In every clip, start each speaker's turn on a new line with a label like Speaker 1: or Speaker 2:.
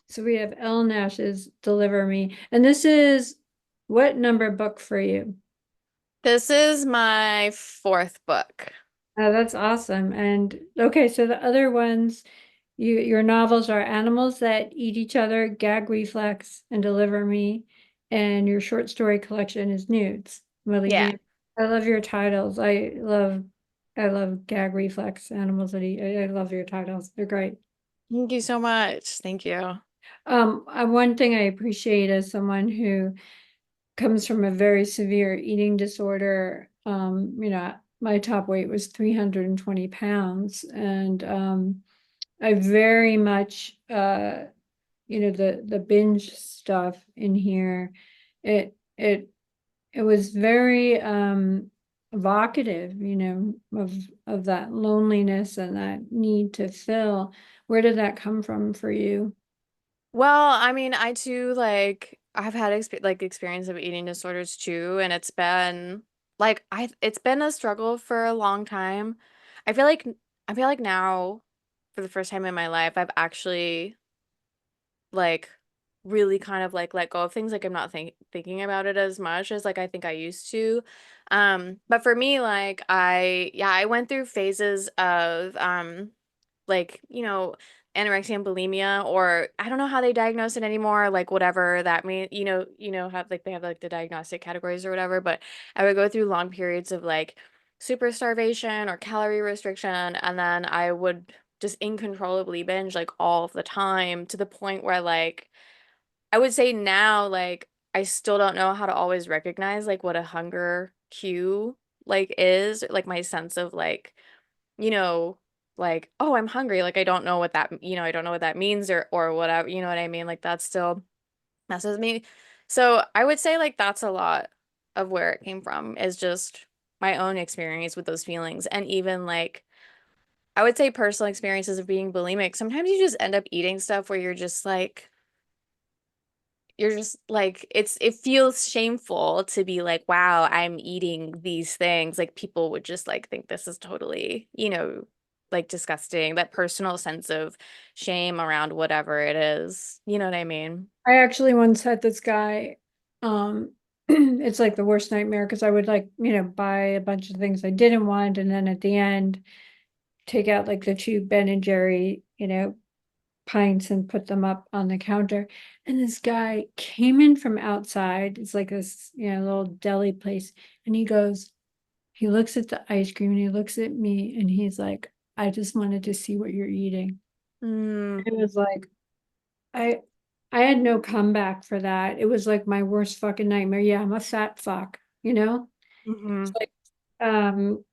Speaker 1: So we have Elle Nash's Deliver Me. And this is what number book for you?
Speaker 2: This is my fourth book.
Speaker 1: Oh, that's awesome. And okay, so the other ones, your novels are Animals That Eat Each Other, Gag Reflex, and Deliver Me. And your short story collection is Nudes. Really,
Speaker 2: Yeah.
Speaker 1: I love your titles. I love Gag Reflex, Animals That Eat. I love your titles. They're great.
Speaker 2: Thank you so much. Thank you.
Speaker 1: One thing I appreciate as someone who comes from a very severe eating disorder. My top weight was 320 pounds, and I very much, the binge stuff in here. It it it was very evocative, of that loneliness and that need to fill. Where did that come from for you?
Speaker 2: Well, I mean, I too I've had experience of eating disorders too, and it's been a struggle for a long time. I feel like I feel like now for the first time in my life I've actually like really kind of like let go of things. Like I'm not thinking about it as much as like I think I used to. But for me, I went through phases of like, anorexia and bulimia, or I don't know how they diagnose it anymore, like whatever that means, have like they have like the diagnostic categories or whatever, but I would go through long periods of like super starvation or calorie restriction, and then I would just incontrollably binge like all the time to the point where like I would say now like I still don't know how to always recognize like what a hunger cue like is, like my sense of like you know, like, oh, I'm hungry. Like I don't know what I don't know what that means or whatever, you know what I mean? Like that still messes with me. So I would say like that's a lot of where it came from is just my own experience with those feelings. And even like I would say personal experiences of being bulimic. Sometimes you just end up eating stuff where you're just like it feels shameful to be like, wow, I'm eating these things. Like people would just like think this is totally, like disgusting. That personal sense of shame around whatever it is. You know what I mean?
Speaker 1: I actually once had this guy, um, it's like the worst nightmare because I would like, buy a bunch of things I didn't want, and then at the end, take out like the two Ben and Jerry, pints and put them up on the counter. And this guy came in from outside. It's like this, little deli place. And he looks at the ice cream and he looks at me and he's like, I just wanted to see what you're eating.
Speaker 2: Mm,
Speaker 1: It was like, I I had no comeback for that. It was like my worst fucking nightmare. Yeah, I'm a fat fuck, It's
Speaker 2: hmm
Speaker 1: like, um,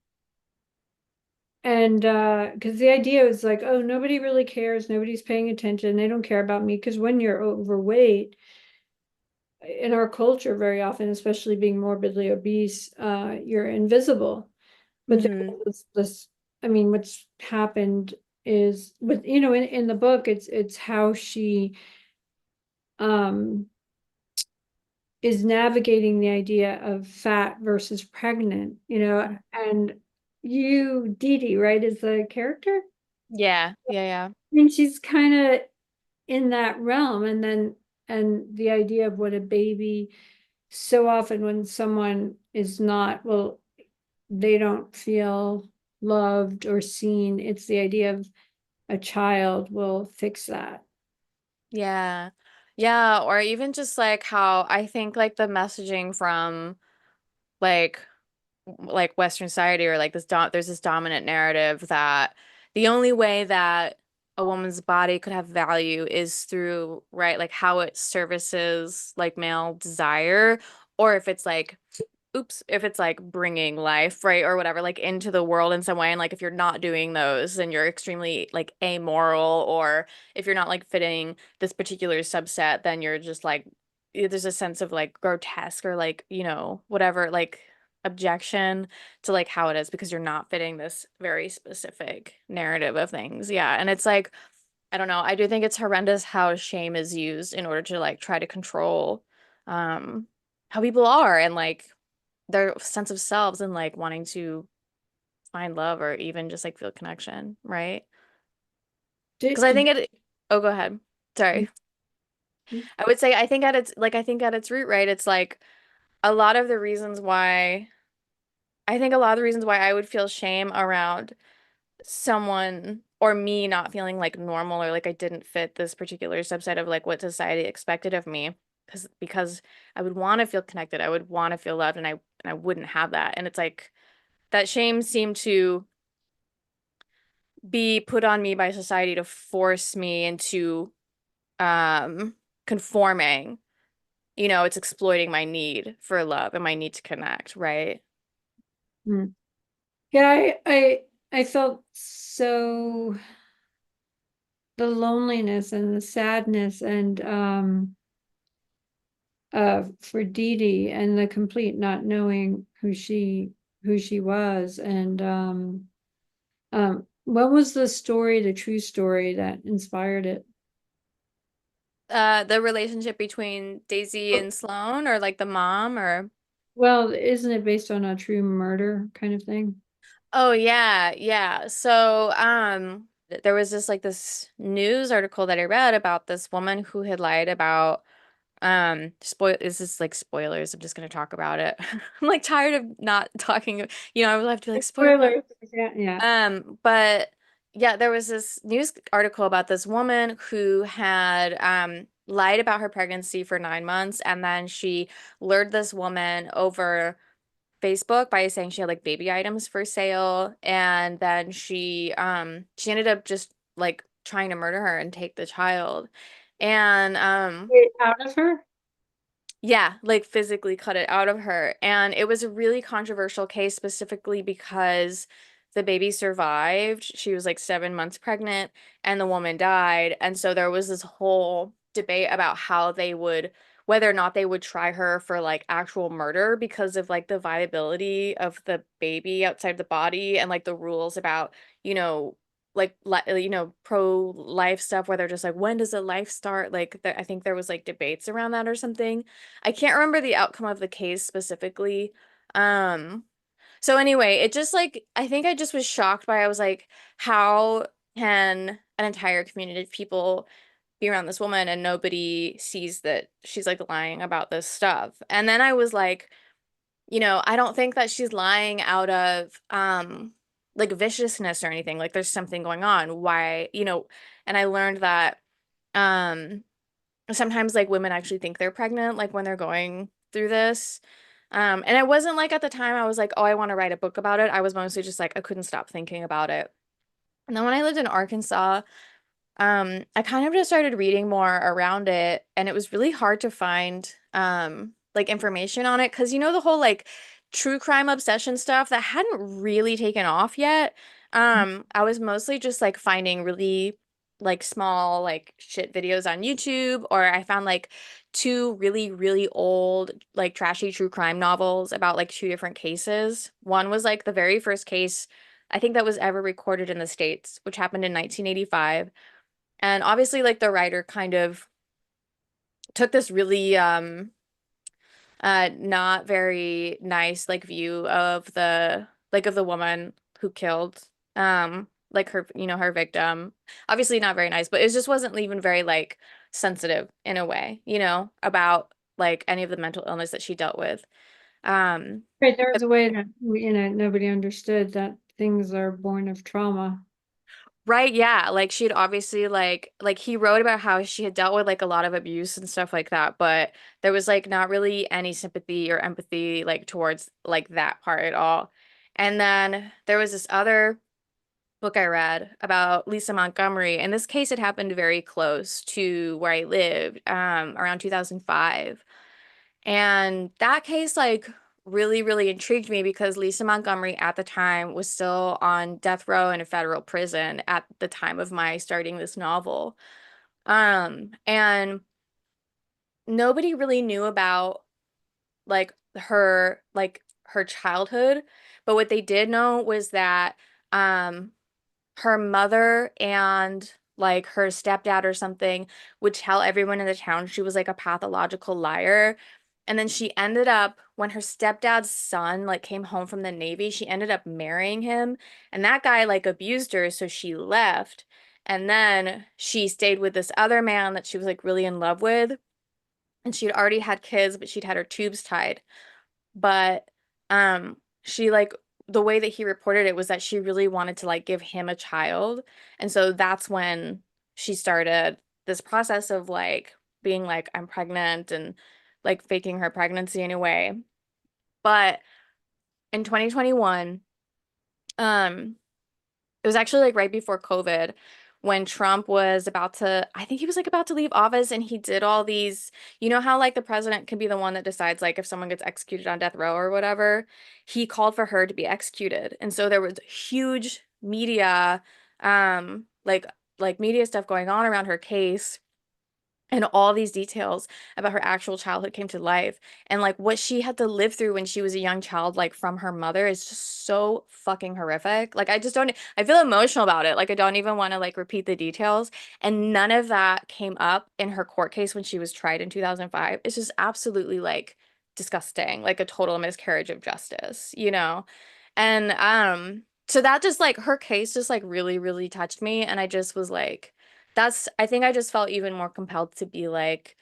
Speaker 1: and because the idea was like, oh, nobody really cares, nobody's paying attention, they don't care about me. Because when you're overweight in our culture, very often, especially being morbidly obese, you're invisible. But there
Speaker 2: hmm
Speaker 1: was this, I mean, what's happened is, but in the book, it's how she um is navigating the idea of fat versus pregnant, and Dee Dee, right, is the character.
Speaker 2: Yeah, yeah, yeah.
Speaker 1: I mean, she's kind of in that realm, and the idea of what a baby, so often when someone is not, well, they don't feel loved or seen. It's the idea of a child will fix that.
Speaker 2: Yeah. Yeah, or even just like how I think like the messaging from like Western society or like there's this dominant narrative that the only way that a woman's body could have value is through, right, like how it services like male desire, or if it's like if it's like bringing life, right, or whatever, like into the world in some way. And like if you're not doing those, then you're extremely like amoral, or if you're not like fitting this particular subset, then you're just like there's a sense of like grotesque or like, whatever, like objection to like how it is because you're not fitting this very specific narrative of things. Yeah. And it's like, I don't know. I do think it's horrendous how shame is used in order to like try to control um how people are and like their sense of selves and like wanting to find love or even just like feel connection, right? Because
Speaker 1: Did,
Speaker 2: I think it, oh, go ahead. Sorry. I would say I think at its root, right? It's like a lot of the reasons why I think a lot of the reasons why I would feel shame around someone or me not feeling like normal or like I didn't fit this particular subset of like what society expected of me because I would want to feel connected. I would want to feel loved and I wouldn't have that. And it's like that shame seemed to be put on me by society to force me into conforming. You know, it's exploiting my need for love and my need to connect, right?
Speaker 1: Mm. Yeah, I felt so the loneliness and the sadness and for Dee Dee and the complete not knowing who she was and what was the story, the true story that inspired it?
Speaker 2: The relationship between Daisy and Sloane or like the mom or
Speaker 1: Well, isn't it based on a true murder kind of thing?
Speaker 2: oh yeah, yeah. So there was this news article that I read about this woman who had lied about spoil this is like spoilers. I'm just gonna talk about it. I'm like tired of not talking, I would have to be like spoiler.
Speaker 1: Spoilers. Yeah, yeah.
Speaker 2: But yeah, there was this news article about this woman who had lied about her pregnancy for 9 months, and then she lured this woman over Facebook by saying she had like baby items for sale, and then she ended up just like trying to murder her and take the child. And
Speaker 1: Wait, out of her?
Speaker 2: yeah, like physically cut it out of her. And it was a really controversial case specifically because the baby survived. She was like 7 months pregnant and the woman died. And so there was this whole debate about whether or not they would try her for like actual murder because of like the viability of the baby outside the body and like the rules about, you know, pro-life stuff where they're just like, when does a life start? Like, I think there was like debates around that or something. I can't remember the outcome of the case specifically. Um, so anyway, it just like I think I just was shocked by I was like, how can an entire community of people be around this woman and nobody sees that she's like lying about this stuff? And then I was like, I don't think that she's lying out of like viciousness or anything. Like there's something going on. Why, and I learned that um sometimes like women actually think they're pregnant like when they're going through this. And it wasn't like at the time I was like, oh, I want to write a book about it. I was mostly just like I couldn't stop thinking about it. And then when I lived in Arkansas, I kind of just started reading more around it, and it was really hard to find like information on it because the whole like true crime obsession stuff that hadn't really taken off yet. I was mostly just like finding really like small like shit videos on YouTube, or I found like two really, really old like trashy true crime novels about like two different cases. One was like the very first case I think that was ever recorded in the States, which happened in 1985. And obviously, like the writer kind of took this really not very nice like view of the woman who killed like her victim. Obviously not very nice, but it just wasn't even very like sensitive in a way, about like any of the mental illness that she dealt with. Um
Speaker 1: Right, there was a way that, nobody understood that things are born of trauma.
Speaker 2: Right, yeah. Like she'd obviously like he wrote about how she had dealt with like a lot of abuse and stuff like that, but there was like not really any sympathy or empathy like towards like that part at all. And then there was this other book I read about Lisa Montgomery. In this case, it happened very close to where I lived, around 2005. And that case, like, really, really intrigued me because Lisa Montgomery at the time was still on death row in a federal prison at the time of my starting this novel. And nobody really knew about her childhood, but what they did know was that um her mother and like her stepdad or something would tell everyone in the town she was like a pathological liar. And then she ended up, when her stepdad's son like came home from the Navy, she ended up marrying him. And that guy like abused her, so she left. And then she stayed with this other man that she was like really in love with. And she'd already had kids, but she'd had her tubes tied. But she like the way that he reported it was that she really wanted to like give him a child. And so that's when she started this process of like being like, I'm pregnant and like faking her pregnancy anyway. But in 2021, um, it was actually like right before COVID when Trump was about to, I think he was like about to leave office and he did all these, you know how like the president can be the one that decides like if someone gets executed on death row or whatever. He called for her to be executed. And so there was huge media, like media stuff going on around her case and all these details about her actual childhood came to life and like what she had to live through when she was a young child like from her mother is just so fucking horrific. Like I just don't I feel emotional about it. Like I don't even want to like repeat the details and none of that came up in her court case when she was tried in 2005. It's just absolutely like disgusting, like a total miscarriage of justice, you know? And so that just like her case just like really really touched me and I just was like I think I just felt even more compelled to be like,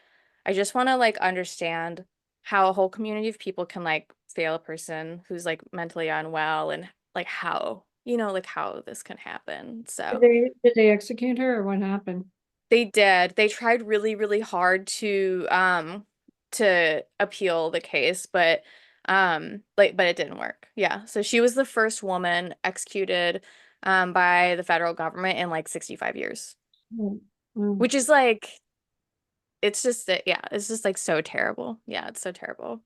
Speaker 2: I just want to like understand how a whole community of people can like fail a person who's like mentally unwell and like how, you know, like how this can happen. So
Speaker 1: Did they execute her or what happened?
Speaker 2: they did. They tried really, really hard to appeal the case, but like but it didn't work. Yeah. So she was the first woman executed by the federal government in like 65 years,
Speaker 1: Mm, mm.
Speaker 2: which is like it's just that, yeah, it's just like so terrible. Yeah, it's so terrible.